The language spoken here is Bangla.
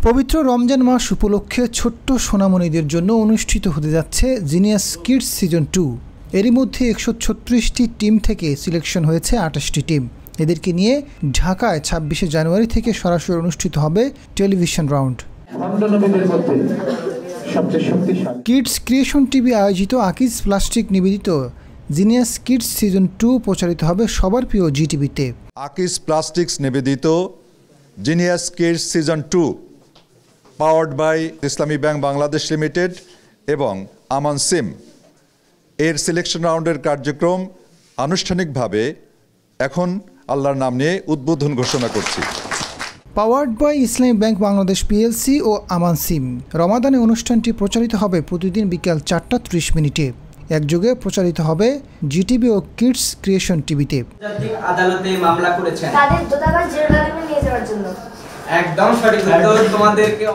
পবিত্র রমজান মাস উপলক্ষে ছোট্ট সোনামণিদের জন্য অনুষ্ঠিত হতে যাচ্ছে জিনিয়াস কিডস সিজন 2। এরই মধ্যে 136টি টিম থেকে সিলেকশন হয়েছে 28টি টিম। এদেরকে নিয়ে ঢাকায় 26শে জানুয়ারি থেকে সরাসরি অনুষ্ঠিত হবে television round. Kids creation TV আয়োজিত আকিজ প্লাস্টিক নিবেদিত জিনিয়াস কিডস সিজন 2 প্রচারিত হবে সবার প্রিয় জিটিভিতে। আকিজ প্লাস্টিক্স নিবেদিত genius kids season 2 powered by Islami bank Bangladesh limited এবং আমান সিম এর সিলেকশন রাউন্ডের কার্যক্রম আনুষ্ঠানিকভাবে এখন আল্লাহর নাম নিয়ে উদ্বোধন ঘোষণা করছি। Powered by Islami bank Bangladesh PLC ও আমান সিম। রমাদানে অনুষ্ঠানটি প্রচারিত হবে প্রতিদিন বিকাল 4টা 30 মিনিটে। একযোগে প্রচারিত হবে জিটিভি ও কিডস ক্রিয়েশন টিভিতে। আদালতে মামলা করেছেন তাদের দোতাবাজ জেরুজালেমে নিয়ে যাওয়ার জন্য। একদম সঠিক উত্তর তোমাদেরকে।